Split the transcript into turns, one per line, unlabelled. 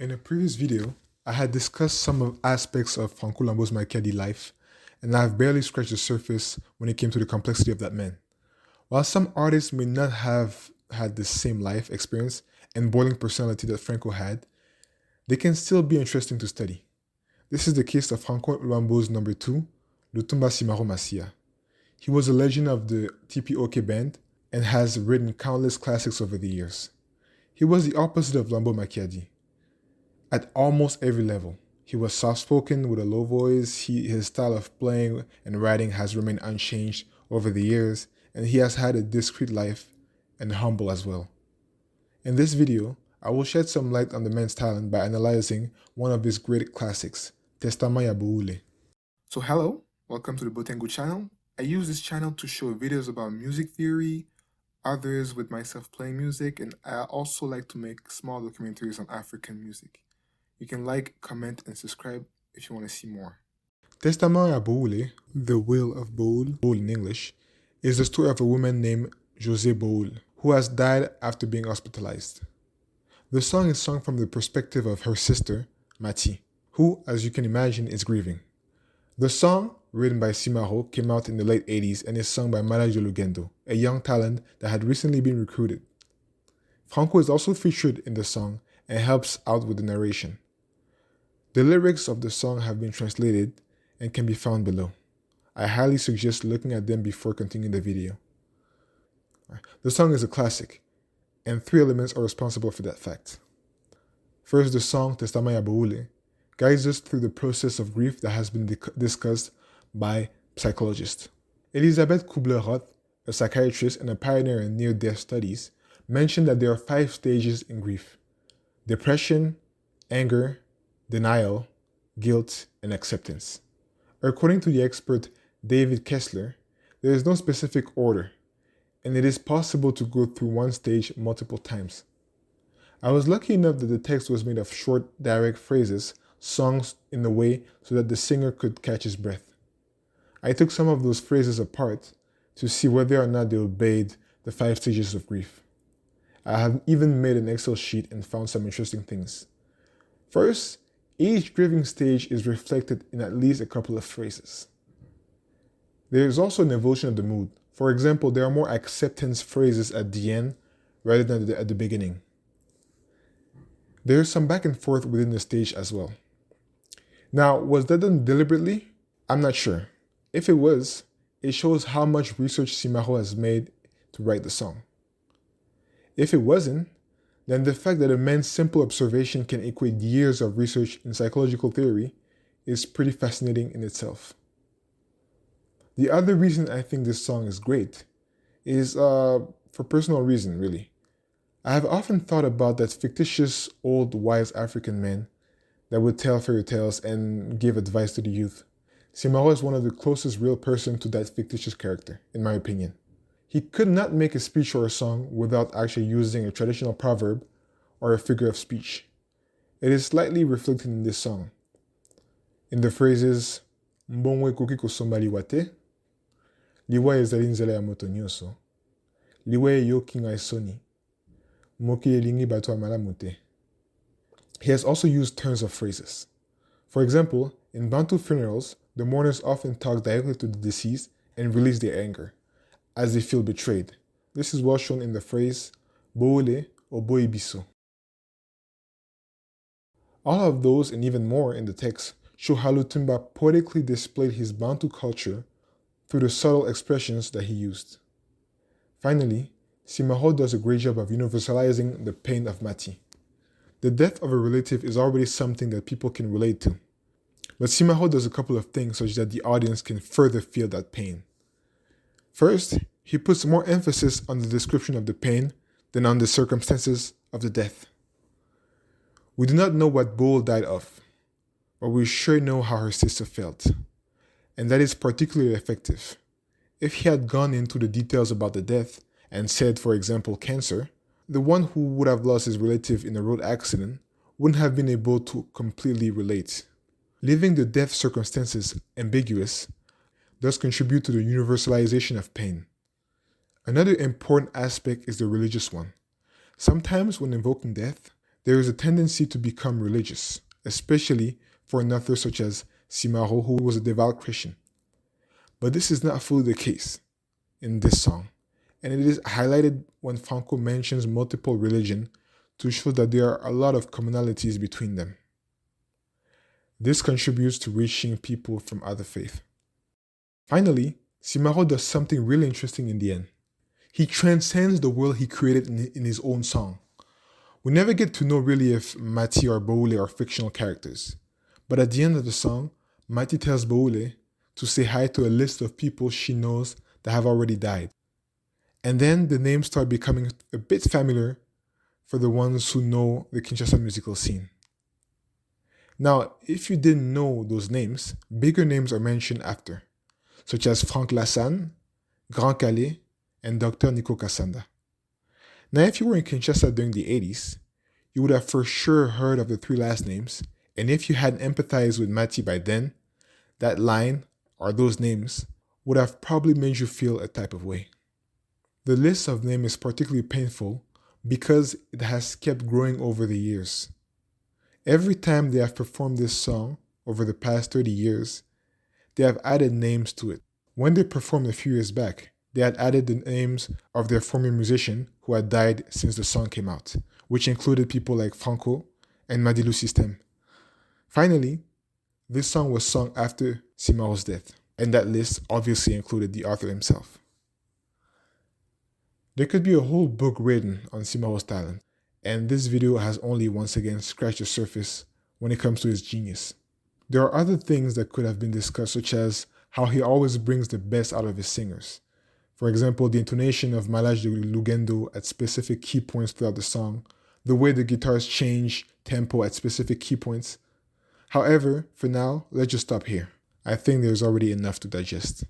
In a previous video, I had discussed some of aspects of Franco Lambo's Machiavelli life, and I've barely scratched the surface when it came to the complexity of that man. While some artists may not have had the same life experience and boiling personality that Franco had, they can still be interesting to study. This is the case of Franco Lambo's number two, Lutumba Simaro Massiya. He was a legend of the TPOK band and has written countless classics over the years. He was the opposite of Lambo Machiavelli. At almost every level, he was soft-spoken with a low voice. His style of playing and writing has remained unchanged over the years, and he has had a discreet life and humble as well. In this video, I will shed some light on the man's talent by analyzing one of his great classics, Testament ya Bowule. So hello, welcome to the Botengu channel. I use this channel to show videos about music theory, others with myself playing music, and I also like to make small documentaries on African music. You can like, comment, and subscribe if you want to see more. Testament ya Bowule, The Will of Bowule, Bowule in English, is the story of a woman named José Bowule, who has died after being hospitalized. The song is sung from the perspective of her sister, Mati, who, as you can imagine, is grieving. The song, written by Simaro, came out in the late 80s and is sung by Mala Lugendo, a young talent that had recently been recruited. Franco is also featured in the song and helps out with the narration. The lyrics of the song have been translated and can be found below. I highly suggest looking at them before continuing the video. The song is a classic, and three elements are responsible for that fact. First, the song Testament ya Bowule guides us through the process of grief that has been discussed by psychologists. Elisabeth Kubler-Ross, a psychiatrist and a pioneer in near-death studies, mentioned that there are 5 stages in grief: depression, anger, denial, guilt, and acceptance. According to the expert David Kessler, there is no specific order, and it is possible to go through one stage multiple times. I was lucky enough that the text was made of short, direct phrases, sung in a way so that the singer could catch his breath. I took some of those phrases apart to see whether or not they obeyed the 5 stages of grief. I have even made an Excel sheet and found some interesting things. First, each grieving stage is reflected in at least a couple of phrases. There is also an evolution of the mood. For example, there are more acceptance phrases at the end rather than at the beginning. There is some back and forth within the stage as well. Now, was that done deliberately? I'm not sure. If it was, it shows how much research Simaro has made to write the song. If it wasn't, then the fact that a man's simple observation can equate years of research in psychological theory is pretty fascinating in itself. The other reason I think this song is great is for personal reason, really. I have often thought about that fictitious old wise African man that would tell fairy tales and give advice to the youth. Simaro is one of the closest real person to that fictitious character, in my opinion. He could not make a speech or a song without actually using a traditional proverb or a figure of speech. It is slightly reflected in this song. In the phrases, Mbongwe kuki kusomba liwate, liwa ezali nzela ya moto nyonso, liwa yo kinga esoni, moki elingi bato amalamu te. He has also used turns of phrases. For example, in Bantu funerals, the mourners often talk directly to the deceased and release their anger, as they feel betrayed. This is well shown in the phrase, Bowule or Boibiso. All of those and even more in the text show how Lutumba poetically displayed his Bantu culture through the subtle expressions that he used. Finally, Simaro does a great job of universalizing the pain of Mati. The death of a relative is already something that people can relate to, but Simaro does a couple of things such that the audience can further feel that pain. First, he puts more emphasis on the description of the pain than on the circumstances of the death. We do not know what Bowule died of, but we sure know how her sister felt, and that is particularly effective. If he had gone into the details about the death and said, for example, cancer, the one who would have lost his relative in a road accident wouldn't have been able to completely relate. Leaving the death circumstances ambiguous does contribute to the universalization of pain. Another important aspect is the religious one. Sometimes when invoking death, there is a tendency to become religious, especially for an author such as Simaro, who was a devout Christian. But this is not fully the case in this song, and it is highlighted when Franco mentions multiple religions to show that there are a lot of commonalities between them. This contributes to reaching people from other faiths. Finally, Simaro does something really interesting in the end. He transcends the world he created in his own song. We never get to know really if Mati or Bowule are fictional characters. But at the end of the song, Mati tells Bowule to say hi to a list of people she knows that have already died. And then the names start becoming a bit familiar for the ones who know the Kinshasa musical scene. Now, if you didn't know those names, bigger names are mentioned after, such as Frank Lassagne, Grand Calais, and Dr. Nico Kassanda. Now, if you were in Kinshasa during the 80s, you would have for sure heard of the three last names, and if you hadn't empathized with Mati by then, that line, or those names, would have probably made you feel a type of way. The list of names is particularly painful because it has kept growing over the years. Every time they have performed this song over the past 30 years, they have added names to it. When they performed a few years back, they had added the names of their former musicians who had died since the song came out, which included people like Franco and Madilu System. Finally, this song was sung after Simaro's death, and that list obviously included the author himself. There could be a whole book written on Simaro's talent, and this video has only once again scratched the surface when it comes to his genius. There are other things that could have been discussed, such as how he always brings the best out of his singers. For example, the intonation of Malage de Lugendo at specific key points throughout the song, the way the guitars change tempo at specific key points. However, for now, let's just stop here. I think there's already enough to digest.